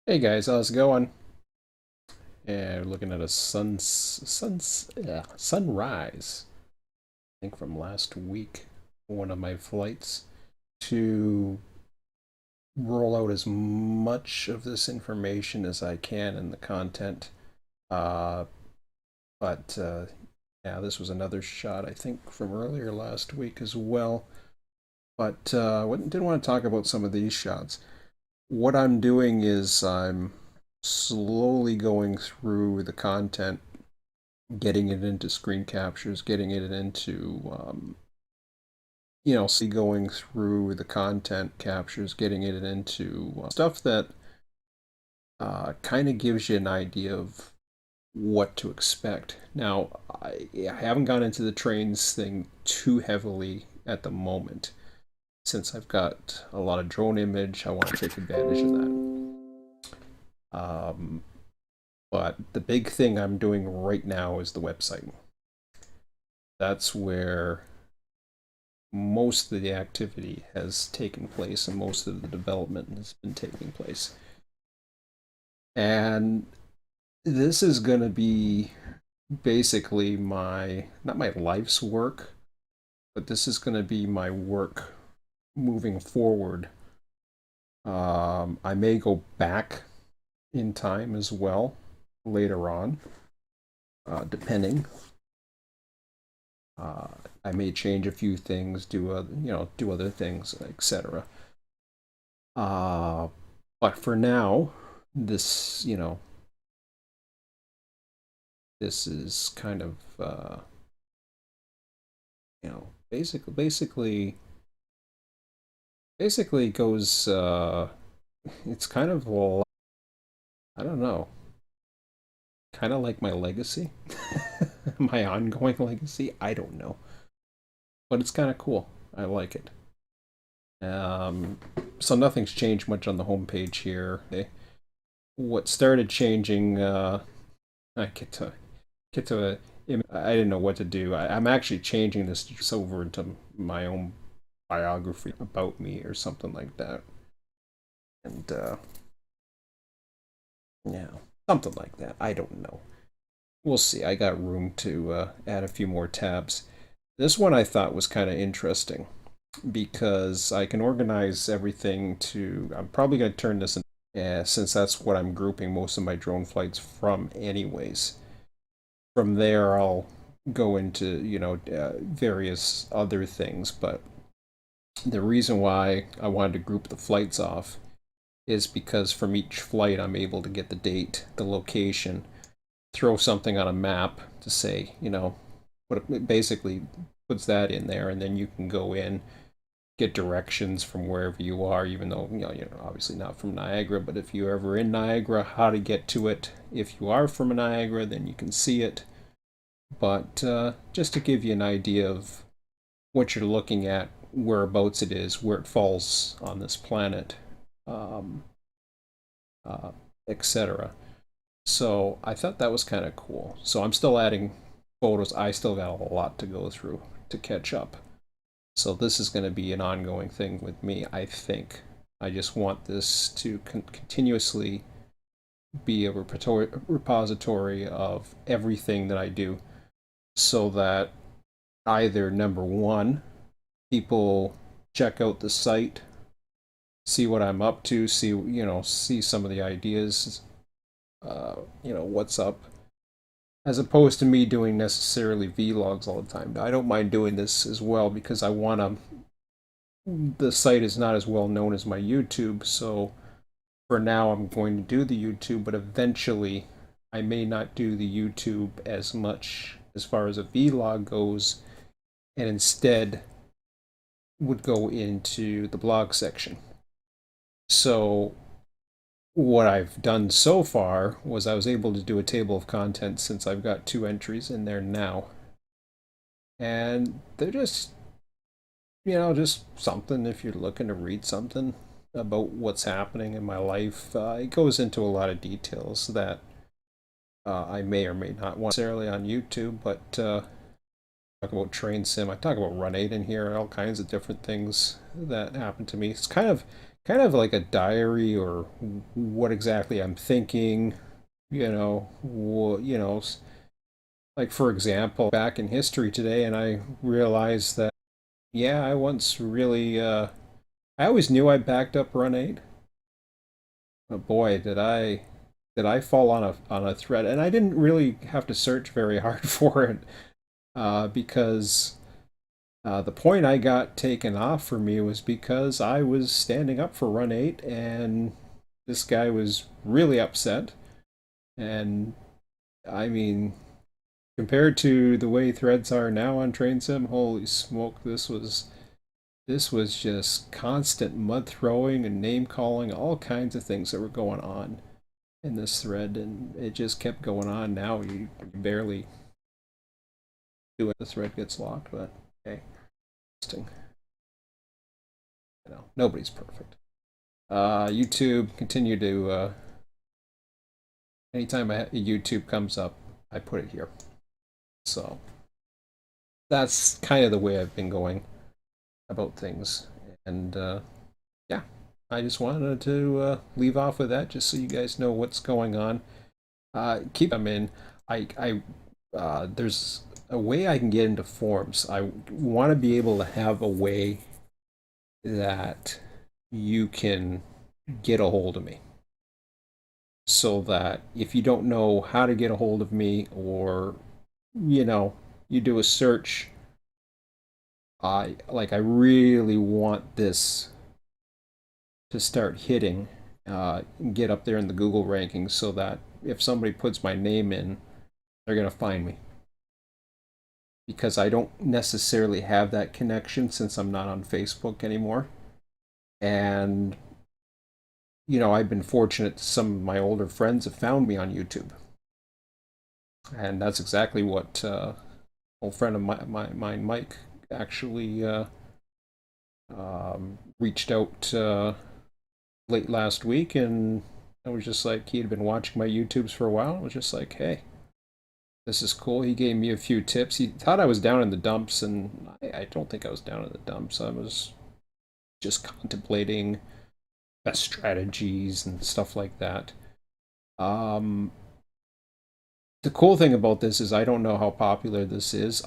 Hey guys, how's it going? Yeah, we're looking at a sunrise. I think from last week, one of my flights to roll out as much of this information as I can in the content. Uh, but yeah, this was another shot I think from earlier last week as well. But didn't want to talk about some of these shots. What I'm doing is I'm slowly going through the content, getting it into screen captures, getting it into, see going through the content captures, getting it into stuff that kind of gives you an idea of what to expect. Now, I haven't gone into the trains thing too heavily at the moment. Since I've got a lot of drone image, I want to take advantage of that. Um, but the big thing I'm doing right now is the website. That's where most of the activity has taken place and most of the development has been taking place. And this is going to be basically my, not my life's work, but this is going to be my work moving forward. I may go back in time as well later on, depending. Uh, I may change a few things, do other things, etc. Uh, but for now, this this is kind of basically goes. It's kind of, well, I don't know, kind of like my legacy, my ongoing legacy. I don't know, but it's kind of cool. I like it. Um, so nothing's changed much on the homepage here. What started changing? I get to a. I didn't know what to do. I'm actually changing this just over into my own biography about me or something like that. And yeah, something like that. I don't know. We'll see. I got room to add a few more tabs. This one I thought was kind of interesting because I can organize everything to. I'm probably going to turn this in, since that's what I'm grouping most of my drone flights from, anyways. From there, I'll go into various other things, but the reason why I wanted to group the flights off is because from each flight I'm able to get the date, the location, throw something on a map to say, what it basically puts that in there, and then you can go in, get directions from wherever you are, even though you're obviously not from Niagara, but if you're ever in Niagara, how to get to it. If you are from Niagara, then you can see it. But just to give you an idea of what you're looking at, whereabouts it is, where it falls on this planet, um, uh, etc. So I thought that was kind of cool. So I'm still adding photos. I still got a lot to go through to catch up. So this is going to be an ongoing thing with me, I think. I just want this to continuously be a repository of everything that I do so that either number one, people check out the site, see what I'm up to, see some of the ideas, what's up, as opposed to me doing necessarily vlogs all the time. I don't mind doing this as well because I want to. The site is not as well known as my YouTube, so for now I'm going to do the YouTube, but eventually I may not do the YouTube as much as far as a vlog goes, and instead would go into the blog section. So what I've done so far was I was able to do a table of contents since I've got two entries in there now. And they're just something if you're looking to read something about what's happening in my life. It goes into a lot of details that I may or may not want necessarily on YouTube, but talk about train sim. I talk about Run 8 in here, all kinds of different things that happen to me. It's kind of kind of like a diary or what exactly I'm thinking, like for example, back in history today, and I realized that, yeah, I once really, I always knew I backed up run 8, but boy, did I fall on a thread, and I didn't really have to search very hard for it, because the point I got taken off for me was because I was standing up for run 8, and this guy was really upset, and I mean, compared to the way threads are now on Train Sim, holy smoke, this was just constant mud throwing and name calling, all kinds of things that were going on in this thread, and it just kept going on. Now you barely do it. The thread gets locked, but okay, interesting. Nobody's perfect. YouTube continue to anytime YouTube comes up, I put it here. So that's kind of the way I've been going about things, and yeah, I just wanted to leave off with that, just so you guys know what's going on. Keep them in. There's a way I can get into forums. I want to be able to have a way that you can get a hold of me, so that if you don't know how to get a hold of me, or you know you do a search, I really want this to start hitting, get up there in the Google rankings, so that if somebody puts my name in, they're gonna find me, because I don't necessarily have that connection since I'm not on Facebook anymore. And I've been fortunate. Some of my older friends have found me on YouTube, and that's exactly what old friend of mine, Mike, actually reached out late last week, and I was just like, he had been watching my YouTubes for a while. I was just like, hey, this is cool. He gave me a few tips. He thought I was down in the dumps, and I don't think I was down in the dumps. I was just contemplating best strategies and stuff like that. Um, the cool thing about this is I don't know how popular this is.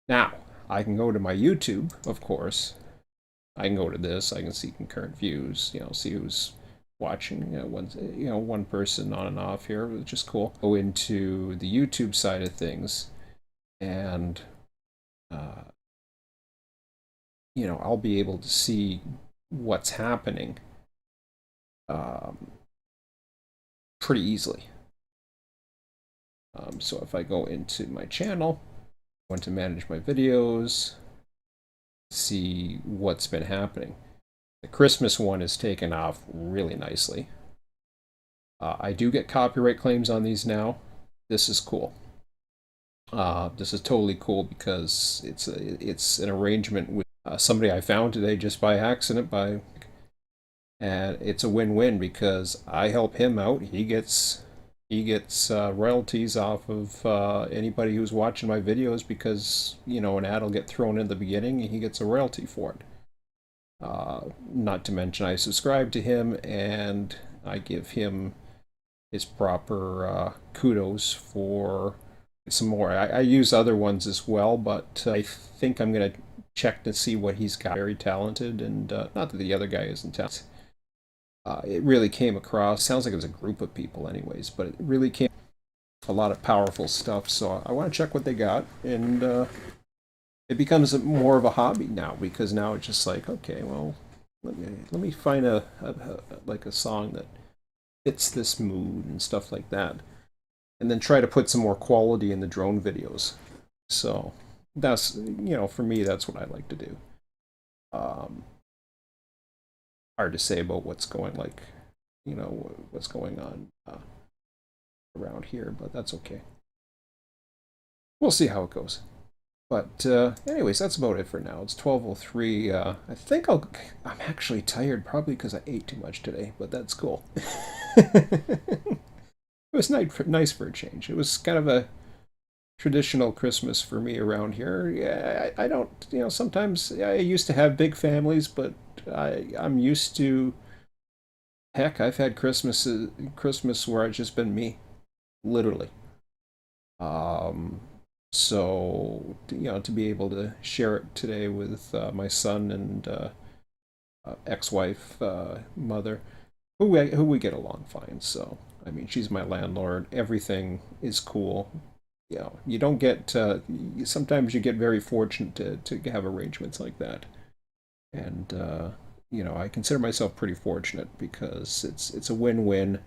Now, I can go to my YouTube, of course. I can go to this. I can see concurrent views. See who's watching. One person on and off here, which is cool. Go into the YouTube side of things, and uh, I'll be able to see what's happening um, pretty easily. So if I go into my channel, I want to manage my videos, see what's been happening. The Christmas one is taken off really nicely. I do get copyright claims on these now. This is cool. This is totally cool because it's an arrangement with somebody I found today just by accident, and it's a win-win because I help him out. He gets royalties off of anybody who's watching my videos, because an ad will get thrown in the beginning and he gets a royalty for it. Not to mention I subscribe to him, and I give him his proper kudos for some more. I use other ones as well, but I think I'm going to check to see what he's got. Very talented, and not that the other guy isn't talented. It really came across, sounds like it was a group of people anyways, but it really came a lot of powerful stuff. So I want to check what they got, and it becomes more of a hobby now, because now it's just like, okay, well, let me find like a song that fits this mood and stuff like that, and then try to put some more quality in the drone videos. So that's, for me, that's what I like to do. Um, Hard to say about what's going on around here, but that's okay. We'll see how it goes. But anyways, that's about it for now. It's 12:03. I think I'm actually tired, probably because I ate too much today, but that's cool. It was nice for a change. It was kind of a traditional Christmas for me around here. Yeah, I don't, sometimes I used to have big families, but I'm used to. Heck, I've had Christmas where I've just been me, literally. Um, so to be able to share it today with my son and ex-wife, mother, who we get along fine. So I mean, she's my landlord. Everything is cool. You don't get. Sometimes you get very fortunate to have arrangements like that, and I consider myself pretty fortunate because it's a win-win.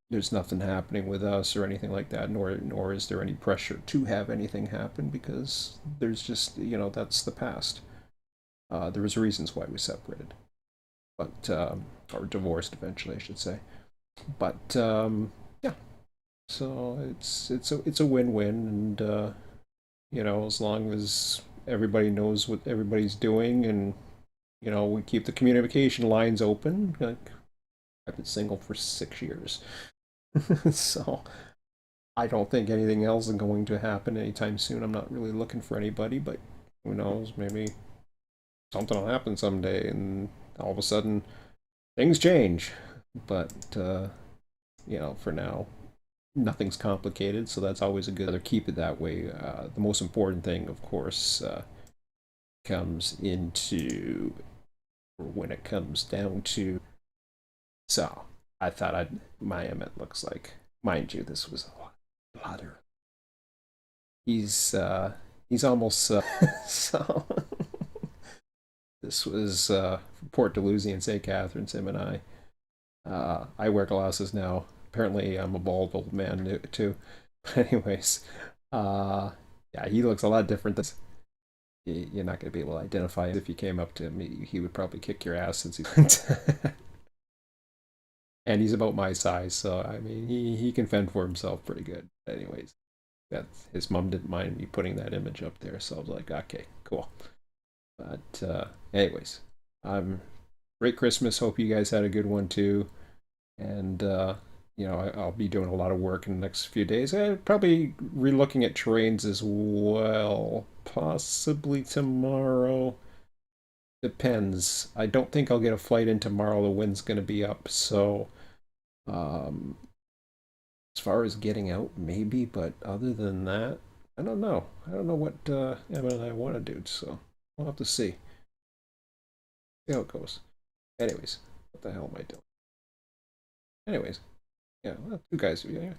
There's nothing happening with us or anything like that, nor is there any pressure to have anything happen because there's just that's the past. There was reasons why we separated, but or divorced eventually, I should say. But yeah, so it's a win-win, and as long as everybody knows what everybody's doing, and we keep the communication lines open. Like, I've been single for 6 years, so I don't think anything else is going to happen anytime soon. I'm not really looking for anybody, but who knows? Maybe something will happen someday, and all of a sudden things change. But for now, nothing's complicated, so that's always a good. Rather keep it that way. The most important thing, of course, comes into when it comes down to. So I thought I'd Miami. It looks like, mind you, this was a lot of. He's almost so. This was Port Dalhousie and St. Catharines, him and I. I wear glasses now. Apparently, I'm a bald old man too. But anyways, uh, yeah, he looks a lot different. You're not going to be able to identify him. If you came up to him. He would probably kick your ass since he's and he's about my size, so I mean, he can fend for himself pretty good. Anyways, that his mom didn't mind me putting that image up there, so I was like, okay, cool. But anyways, great Christmas. Hope you guys had a good one too. And I'll be doing a lot of work in the next few days. Probably relooking at trains as well. Possibly tomorrow. Depends. I don't think I'll get a flight in tomorrow. The wind's going to be up. So, um, as far as getting out, maybe. But other than that, I don't know. I don't know what Emma and I want to do. So, we'll have to see how it goes. Anyways, what the hell am I doing? Anyways, yeah, well, you guys, yeah,